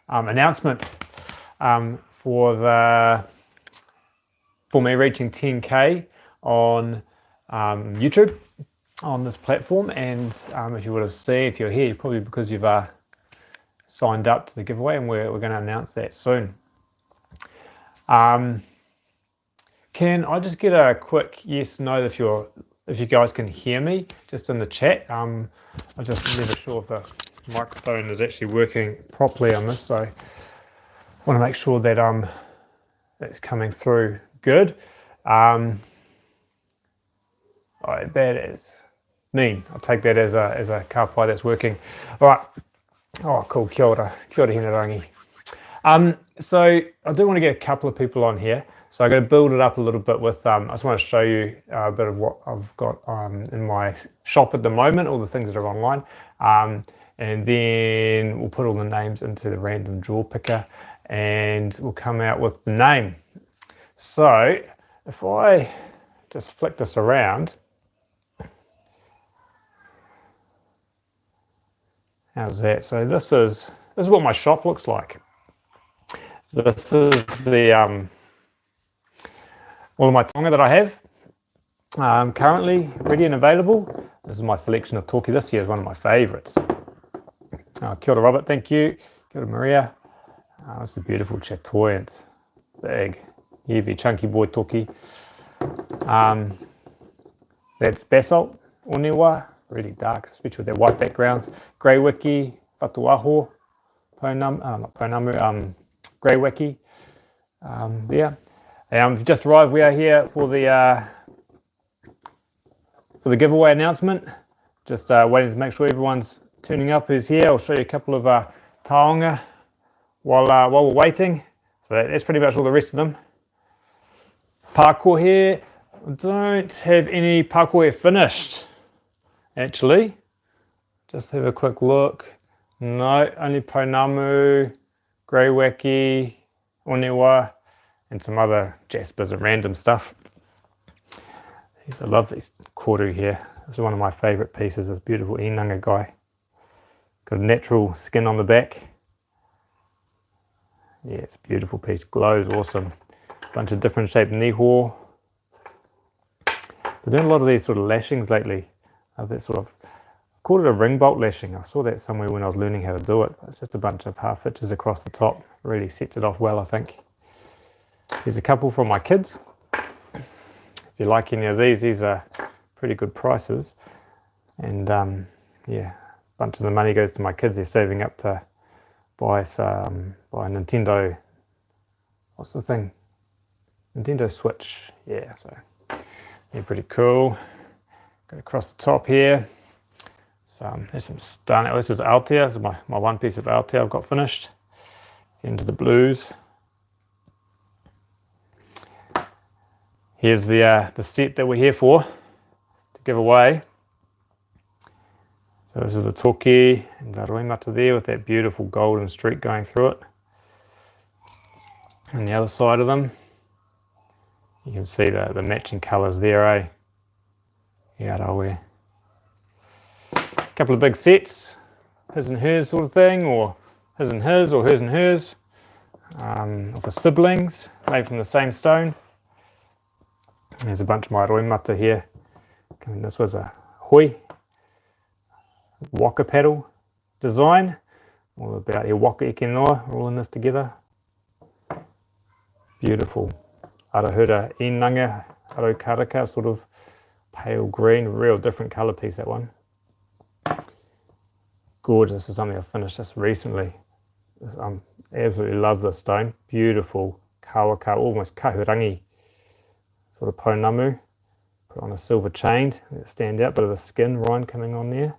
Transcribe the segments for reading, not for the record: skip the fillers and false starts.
announcement for me reaching 10K on YouTube on this platform. And if you would have seen, if you're here, probably because you've signed up to the giveaway, and we're going to announce that soon. Can I just get a quick yes, no if you guys can hear me just in the chat? I'm just never sure if the microphone is actually working properly on this, so I want to make sure that it's coming through good. That is mean. I'll take that as a ka pai that's working. All right. Oh, cool. Kia ora hina rangi. So I do want to get a couple of people on here. So I'm going to build it up a little bit with, I just want to show you a bit of what I've got in my shop at the moment, all the things that are online. And then we'll put all the names into the random draw picker and we'll come out with the name. So if I just flick this around, how's that? So this is what my shop looks like. This is the all of my taonga that I have currently ready and available. This is my selection of toki. This year is one of my favourites. Kia ora Robert, thank you. Kia ora Maria. It's a beautiful chatoyant, big, heavy, chunky boy toki. That's basalt, oniwa, really dark, especially with their white backgrounds. Grey wiki, whatuaho, not pounamu, grey wiki. There. We've just arrived. We are here for the giveaway announcement. Just waiting to make sure everyone's turning up who's here. I'll show you a couple of taonga while we're waiting. So that's pretty much all the rest of them. Parkour here. I don't have any parkour here finished, actually. Just have a quick look. No, only pounamu, grey waki, oniwa, and some other jaspers and random stuff. I love these koru here. This is one of my favourite pieces. This beautiful inanga guy. Got a natural skin on the back. Yeah, it's a beautiful piece. Glows awesome. Bunch of different shaped niho. We're doing a lot of these sort of lashings lately. That sort of, I called it a ring bolt lashing. I saw that somewhere when I was learning how to do it. It's just a bunch of half hitches across the top. Really sets it off well, I think. Here's a couple from my kids. If you like any of these are pretty good prices. And yeah, a bunch of the money goes to my kids. They're saving up to buy a Nintendo, what's the thing? Nintendo Switch. Yeah, so they're pretty cool. Go across the top here. So there's some stunning, this is Altea. This is my one piece of Altea I've got finished. Into the blues. Here's the set that we're here for to give away. So this is the toki and the roimata there with that beautiful golden streak going through it. And the other side of them, you can see the matching colours there, eh? Yeah, a couple of big sets, his and hers sort of thing, or his and his, or hers and hers, for siblings made from the same stone. There's a bunch of my roimata here. This was a hoi, waka paddle design, all about your waka eke noa, all in this together. Beautiful. Arahura inanga, arokaraka, sort of pale green, real different colour piece, that one. Gorgeous. This is something I finished just recently. I absolutely love this stone. Beautiful kawaka, almost kahurangi sort of pounamu. Put on a silver chain, stand out, bit of a skin rind coming on there.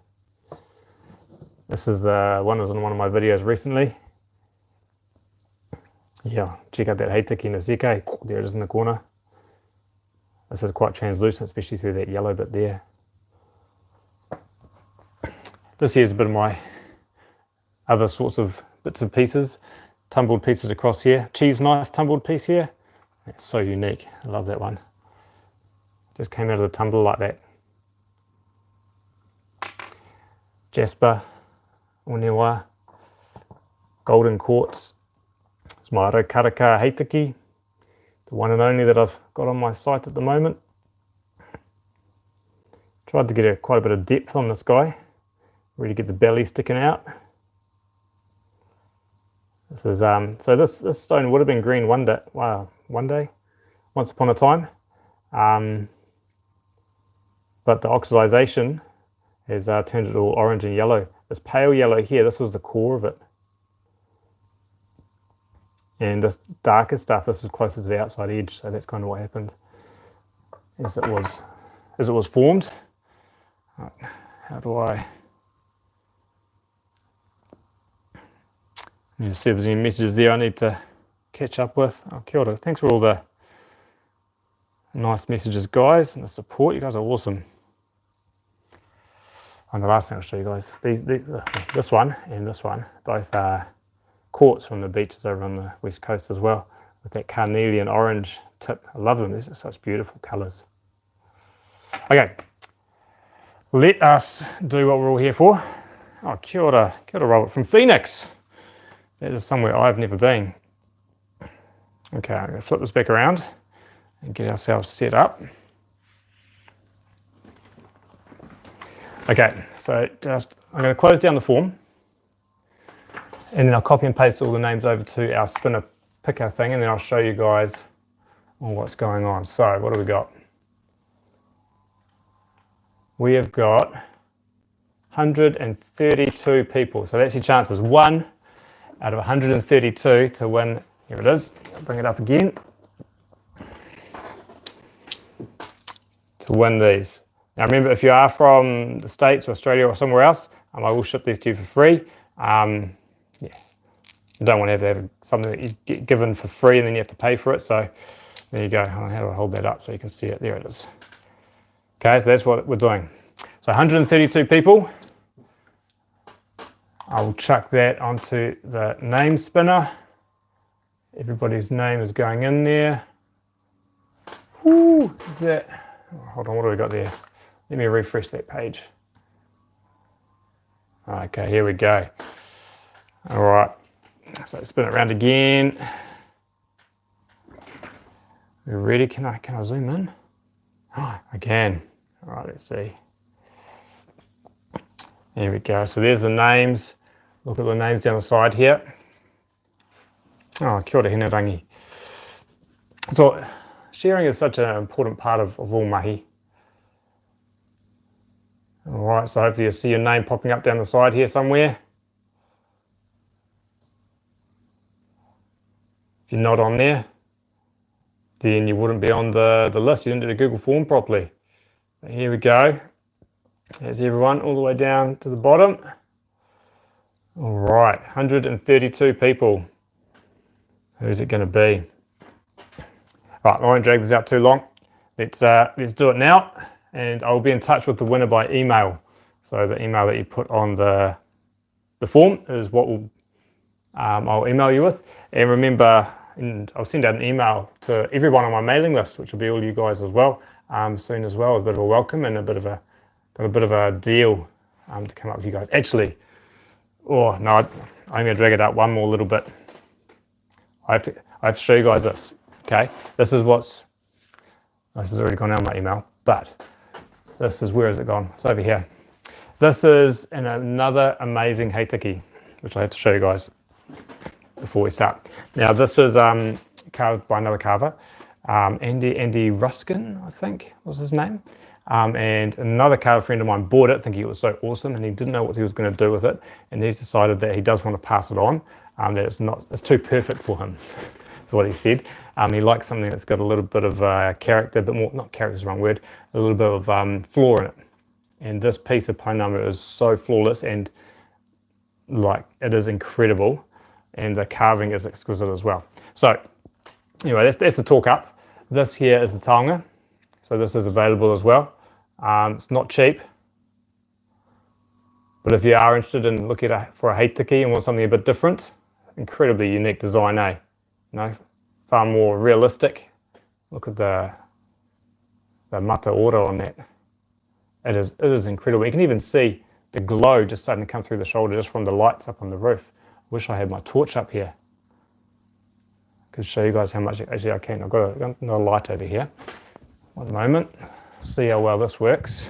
This is the one that was in one of my videos recently. Yeah, check out that heitiki naseke. There it is in the corner. This is quite translucent, especially through that yellow bit there. This here's a bit of my other sorts of bits and pieces. Tumbled pieces across here. Cheese knife tumbled piece here. That's so unique. I love that one. Just came out of the tumbler like that. Jasper, oniwa. golden quartz. It's my Karaka Heitaki, the one and only that I've got on my site at the moment. Tried to get quite a bit of depth on this guy, really get the belly sticking out. This is so this stone would have been green one day, once upon a time, but the oxidization has turned it all orange and yellow. This pale yellow here, this was the core of it, and this darker stuff, this is closer to the outside edge. So that's kind of what happened as it was formed. Right, how do I? Let me just see if there's any messages there I need to catch up with. Oh, kia ora. Thanks for all the nice messages, guys, and the support. You guys are awesome. And the last thing I'll show you guys, this one and this one, both are quartz from the beaches over on the west coast as well, with that carnelian orange tip. I love them. These are such beautiful colours. Okay, let us do what we're all here for. Oh, kia ora Robert from Phoenix. That is somewhere I've never been. Okay, I'm going to flip this back around and get ourselves set up. Okay, so I'm going to close down the form, and then I'll copy and paste all the names over to our spinner picker thing, and then I'll show you guys what's going on. So what do we got? We have got 132 people. So that's your chances. 1 out of 132 to win. Here it is. I'll bring it up again. To win these. Now remember, if you are from the States or Australia or somewhere else, I will ship these to you for free. Yeah, you don't want to have something that you get given for free and then you have to pay for it. So there you go. How do I hold that up so you can see it? There it is. Okay, so that's what we're doing. So 132 people. I will chuck that onto the name spinner. Everybody's name is going in there. Woo, is that? Oh, hold on, what do we got there? Let me refresh that page. Okay, here we go. All right, so spin it around again. We're ready. Can I zoom in? Oh, I can. All right, let's see. There we go. So there's the names. Look at the names down the side here. Oh, kia ora hinarangi. So sharing is such an important part of all mahi. All right, so hopefully you see your name popping up down the side here somewhere. If you're not on there, then you wouldn't be on the list. You didn't do the Google form properly. But here we go. There's everyone all the way down to the bottom. All right, 132 people. Who's it going to be? Right, I won't drag this out too long. Let's do it now, and I'll be in touch with the winner by email. So the email that you put on the form is what I'll email you with. And remember, I'll send out an email to everyone on my mailing list, which will be all you guys as well, soon as well, as a bit of a welcome and a bit of a deal to come up with you guys. Actually, oh no, I'm going to drag it out one more little bit. I have to show you guys this. Okay, this has already gone out my email, but this is, where has it gone? It's over here. This is another amazing heitaki, which I have to show you guys before we start. Now this is carved by another carver, Andy Ruskin, I think was his name. And another carver friend of mine bought it thinking it was so awesome, and he didn't know what he was going to do with it, and he's decided that he does want to pass it on, that it's too perfect for him. That's what he said. He likes something that's got a little bit of character, but more, not character is the wrong word, a little bit of flaw in it. And this piece of Pounamu is so flawless, and like it is incredible, and the carving is exquisite as well. So anyway, that's the talk up. This here is the taonga, so this is available as well. It's not cheap, but if you are interested in looking for a heitaki and want something a bit different, incredibly unique design, eh? You know, far more realistic. Look at the mata ora on that. It is incredible. You can even see the glow just starting to come through the shoulder just from the lights up on the roof. Wish I had my torch up here. Could show you guys how much, actually I can. I've got a light over here. One moment, see how well this works.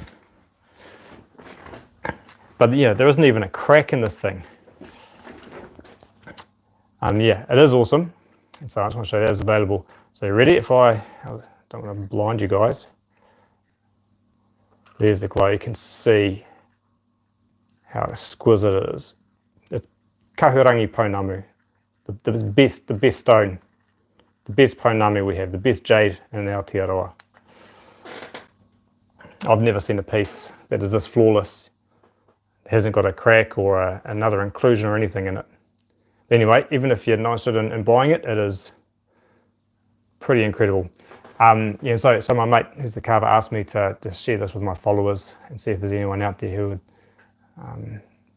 But yeah, there isn't even a crack in this thing. Yeah, it is awesome. And so I just want to show you that it's available. So you ready? If I don't want to blind you guys. There's the glow. You can see how exquisite it is. It's Kahurangi Pounamu, the best stone, the best Pounamu we have, the best jade in Aotearoa. I've never seen a piece that is this flawless. It hasn't got a crack or another inclusion or anything in it. Anyway, even if you're not interested in buying it, it is pretty incredible. Yeah, so my mate, who's the carver, asked me to share this with my followers and see if there's anyone out there who would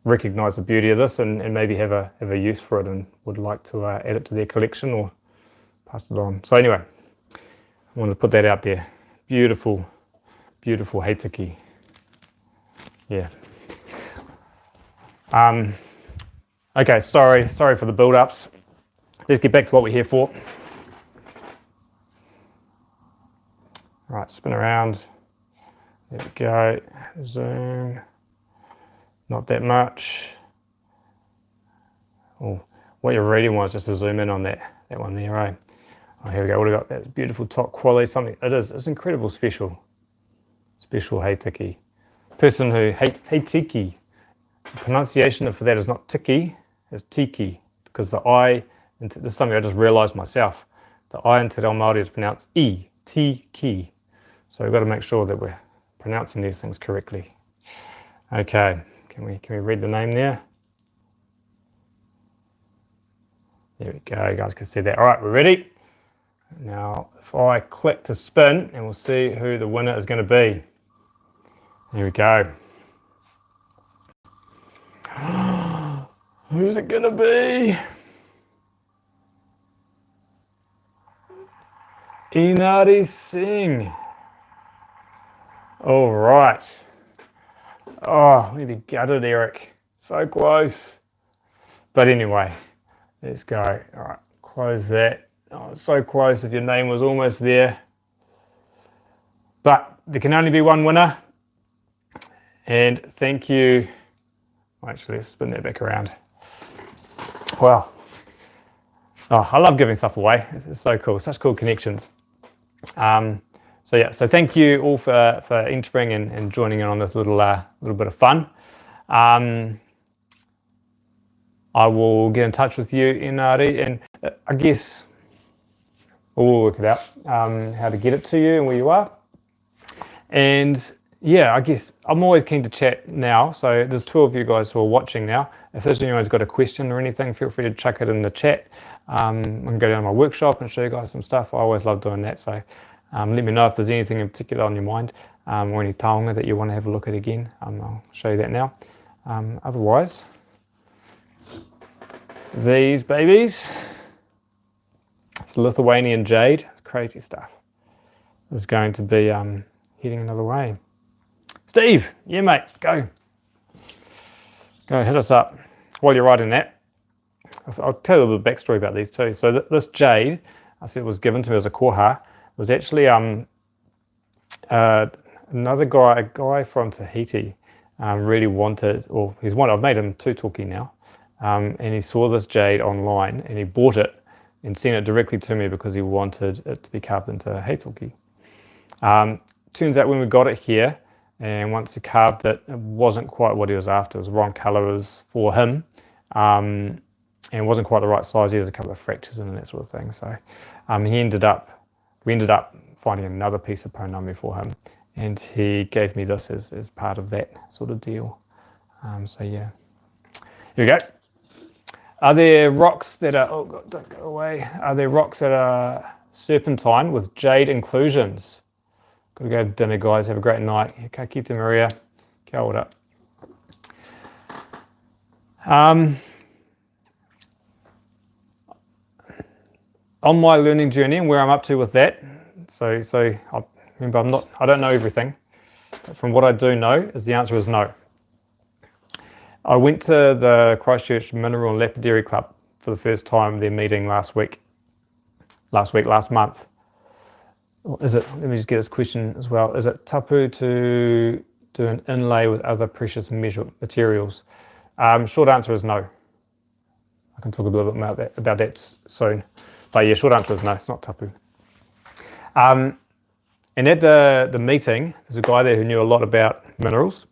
recognise the beauty of this and maybe have a use for it and would like to add it to their collection or pass it on. So anyway, I wanted to put that out there. Beautiful, beautiful heitiki. Yeah. Okay, sorry for the build-ups. Let's get back to what we're here for. Right, spin around. There we go. Zoom. Not that much. Oh, what you really want is just to zoom in on that one there, right? Oh, here we go. What do we got? That beautiful top quality. Something it is. It's incredible special heitiki. Person who heitiki. The pronunciation for that is not tiki, it's tiki, because the I, and this is something I just realised myself, the I in Te Reo Māori is pronounced E, tiki. So we've got to make sure that we're pronouncing these things correctly. Okay, can we read the name there? There we go, you guys can see that. All right, we're ready. Now, if I click to spin, and we'll see who the winner is going to be. Here we go. Who's it gonna be? Inari Singh. All right. Oh, we be gutted, Eric. So close. But anyway, let's go. All right, close that. Oh, so close if your name was almost there. But there can only be one winner. And thank you. Actually, let's spin that back around. Wow. Oh, I love giving stuff away. It's so cool. Such cool connections. So thank you all for entering and joining in on this little bit of fun. I will get in touch with you, Inari, and I guess we'll work it out, how to get it to you and where you are. And yeah, I guess I'm always keen to chat now. So there's 2 of you guys who are watching now. If there's anyone's got a question or anything, feel free to chuck it in the chat. I can go down to my workshop and show you guys some stuff. I always love doing that. So let me know if there's anything in particular on your mind or any taonga that you want to have a look at again. I'll show you that now. Otherwise, these babies, it's Lithuanian jade. It's crazy stuff. It's going to be heading another way. Steve, yeah mate, go hit us up. While you're writing that, I'll tell you a little bit of backstory about these too. So this jade, I said, was given to me as a koha, was actually another guy, a guy from Tahiti, really wanted, or I've made him 2 toki now, and he saw this jade online and he bought it and sent it directly to me because he wanted it to be carved into a heitoki. Turns out when we got it here, and once he carved it, it wasn't quite what he was after. It was the wrong colours for him, and it wasn't quite the right size. He has a couple of fractures in and that sort of thing. So we ended up finding another piece of pounamu for him, and he gave me this as part of that sort of deal. So yeah, here we go. Are there rocks that are, oh God, don't go away. Are there rocks that are serpentine with jade inclusions? Gotta go to dinner, guys. Have a great night. Ka kite Maria. Kia ora. On my learning journey and where I'm up to with that, so I don't know everything. But from what I do know, the answer is no. I went to the Christchurch Mineral and Lapidary Club for the first time. Their meeting last month. Is it? Let me just get this question as well. Is it tapu to do an inlay with other precious materials? Short answer is no. I can talk a little bit about that soon. But yeah, short answer is no. It's not tapu. And at the meeting, there's a guy there who knew a lot about minerals,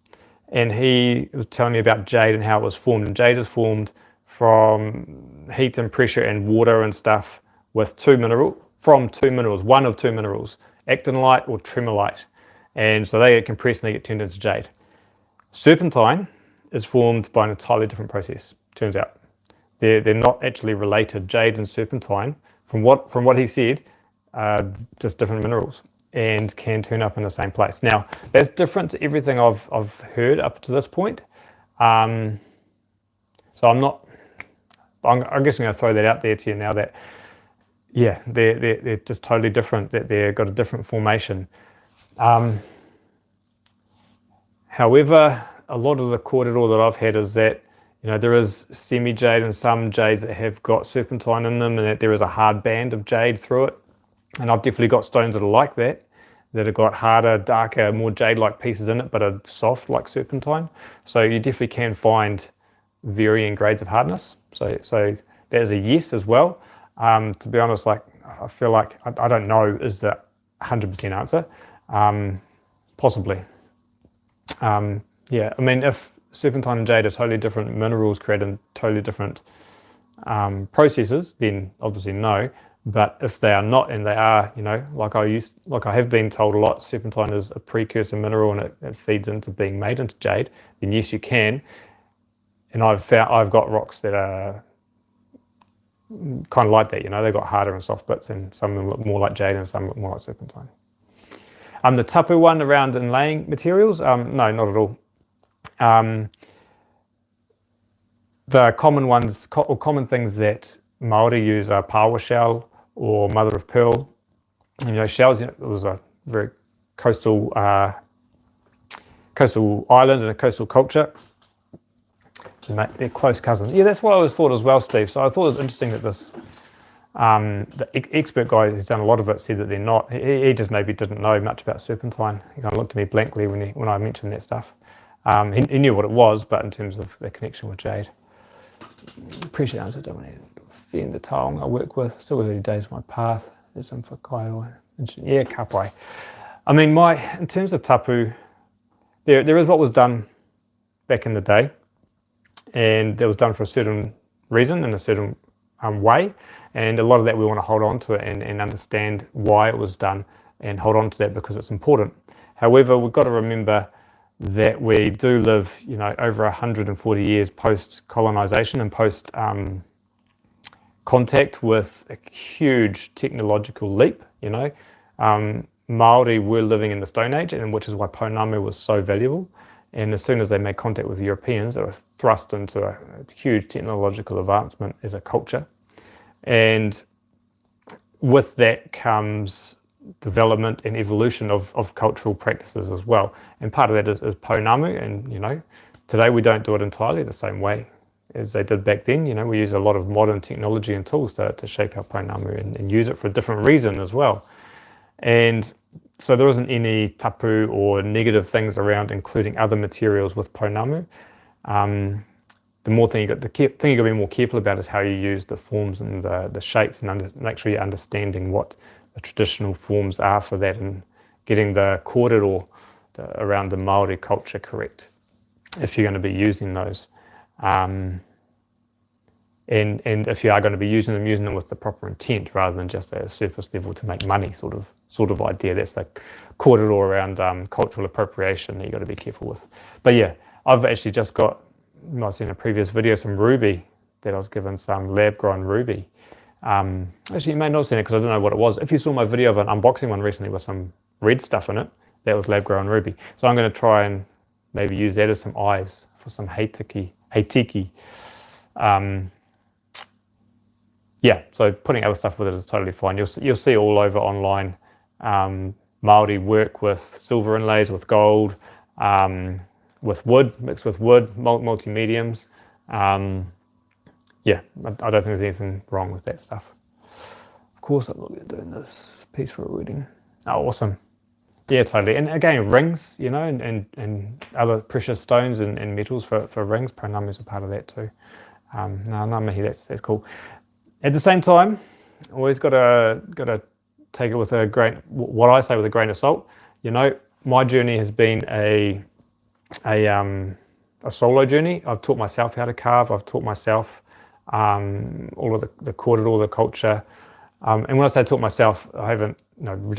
and he was telling me about jade and how it was formed. And jade is formed from heat and pressure and water and stuff with two minerals, one of two minerals, actinolite or tremolite. And so they get compressed and they get turned into jade. Serpentine is formed by an entirely different process, turns out. They're not actually related, jade and serpentine, from what he said, just different minerals, and can turn up in the same place. Now, that's different to everything I've heard up to this point. So I'm guess I'm going to throw that out there to you now that, yeah, they're just totally different, that they've got a different formation. However, a lot of the kōrero that I've had is that, there is semi-jade and some jades that have got serpentine in them, and that there is a hard band of jade through it. And I've definitely got stones that are like that have got harder, darker, more jade-like pieces in it, but are soft like serpentine. So you definitely can find varying grades of hardness. So that is a yes as well. To be honest, I feel like I don't know is the 100% answer. Possibly. Yeah, I mean, if serpentine and jade are totally different minerals created totally different processes, then obviously no. But if they are not, and they are, like I have been told a lot, serpentine is a precursor mineral and it feeds into being made into jade, then yes, you can. And I've got rocks that are kind of like that, they've got harder and soft bits, and some of them look more like jade and some look more like serpentine. The tapu one around inlaying materials, no, not at all. The common ones, or common things that Māori use are paua shell or mother of pearl. Shells, it was a very coastal island and a coastal culture. They're close cousins. Yeah, that's what I always thought as well, Steve. So I thought it was interesting that this, the expert guy who's done a lot of it said that they're not. He just maybe didn't know much about serpentine. He kind of looked at me blankly when I mentioned that stuff. He knew what it was, but in terms of the connection with jade. Appreciate answer, don't want to offend the taonga I work with. Still early days of my path. There's some whakaiwa. Yeah, kapai. I mean, in terms of tapu, there is what was done back in the day, and that was done for a certain reason in a certain way, and a lot of that we want to hold on to it and understand why it was done and hold on to that because it's important. However, we've got to remember that we do live, over 140 years post-colonization and post-contact with a huge technological leap, Māori were living in the Stone Age, and which is why pounamu was so valuable. And as soon as they made contact with Europeans, they were thrust into a huge technological advancement as a culture. And with that comes development and evolution of cultural practices as well. And part of that is pounamu, and today we don't do it entirely the same way as they did back then. We use a lot of modern technology and tools to shape our pounamu and use it for a different reason as well. And so there isn't any tapu or negative things around including other materials with pounamu. The more thing the thing you've got to be more careful about is how you use the forms and the shapes, and make sure you're understanding what the traditional forms are for that, and getting the kōrero around the Māori culture correct if you're going to be using those. And if you are going to be using them with the proper intent rather than just at a surface level to make money sort of idea. That's the kōrero around cultural appropriation that you've got to be careful with. But yeah, I've actually just got, you might have seen in a previous video, some ruby that I was given, some lab-grown ruby. Actually, you may not have seen it because I don't know what it was. If you saw my video of an unboxing one recently with some red stuff in it, that was lab-grown ruby. So I'm going to try and maybe use that as some eyes for some heitiki. Yeah, so putting other stuff with it is totally fine. You'll see all over online Māori work with silver inlays, with gold, with wood, mixed with wood, multi-mediums. Yeah, I don't think there's anything wrong with that stuff. Of course, I'm looking at doing this piece for a wedding. Oh, awesome. Yeah, totally. And again, rings, you know, and other precious stones and metals for rings. Pranam is a part of that too. No, mihi, that's cool. At the same time, always gotta take it with what I say with a grain of salt. You know, my journey has been a solo journey. I've taught myself how to carve. I've taught myself all of the kōrero, the culture. And when I say taught myself, I haven't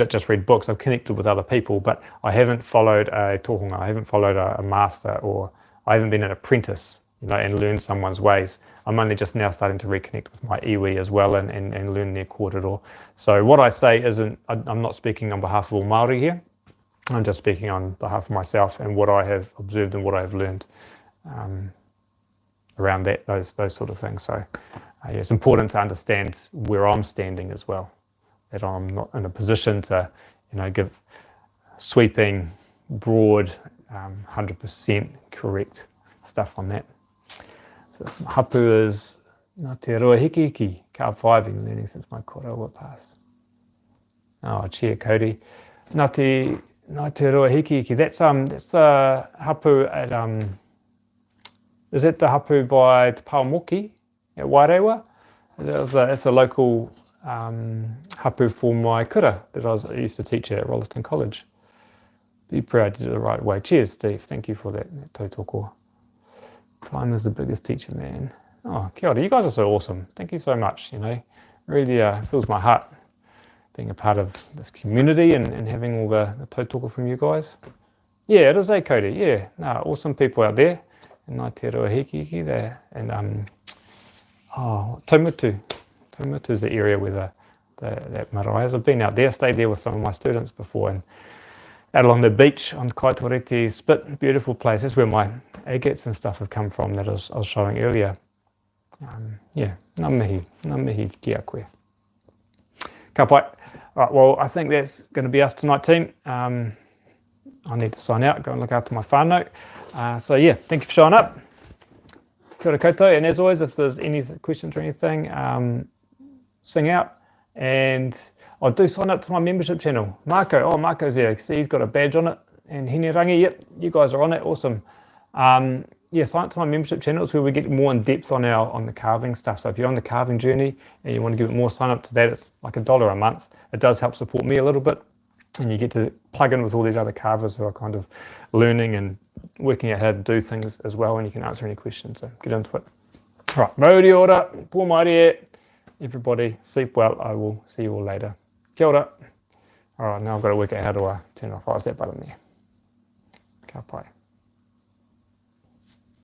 just read books. I've connected with other people, but I haven't followed a tohunga. I haven't followed a master, or I haven't been an apprentice, you know, and learned someone's ways. I'm only just now starting to reconnect with my iwi as well and learn their kōrero. So what I say isn't, I'm not speaking on behalf of all Māori here. I'm just speaking on behalf of myself and what I have observed and what I have learned around those sort of things. So yeah, it's important to understand where I'm standing as well, that I'm not in a position to, you know, give sweeping, broad, 100% correct stuff on that. So hapu is nā te rua hiki hiki, ka whai, been learning since my kōrero passed. Oh, cheer, Cody. Nā te rua hiki hiki, that's the hapu at, is that the hapu by Te Paumoki at Wairewa? It's a local hapu for my kura that I used to teach at Rolleston College. Be proud to do it the right way. Cheers, Steve. Thank you for that tautoko. Time is the biggest teacher, man. Oh, kia ora. You guys are so awesome. Thank you so much. You know, really fills my heart being a part of this community and having all the tautoko from you guys. Yeah, it is, Cody. Yeah, no, awesome people out there. And nā te rua hiki hiki there. And Taumutu. Taumutu is the area where that marae is. I've been out there, stayed there with some of my students before, and out along the beach on Kaitoreti Spit, beautiful place. That's where my agates and stuff have come from that I was showing earlier. Yeah, ngā mihi ki a koe. Ka pai. Right, well, I think that's going to be us tonight, team. I need to sign out, go and look after my whānau. So yeah, thank you for showing up. Kia ora koutou, and as always, if there's any questions or anything, sing out. And I do sign up to my membership channel. Marco's there. See, he's got a badge on it. And Hine Rangi, yep, you guys are on it. Awesome. Yeah, sign up to my membership channel. It's where we get more in depth on the carving stuff. So if you're on the carving journey and you want to give it more, sign up to that. It's like $1 a month. It does help support me a little bit. And you get to plug in with all these other carvers who are kind of learning and working out how to do things as well. And you can answer any questions. So get into it. All right, mauri ora, pō maari e. Everybody, sleep well. I will see you all later. Kia ora. All right, now I've got to work out how to turn off. What's that button there? Ka pai.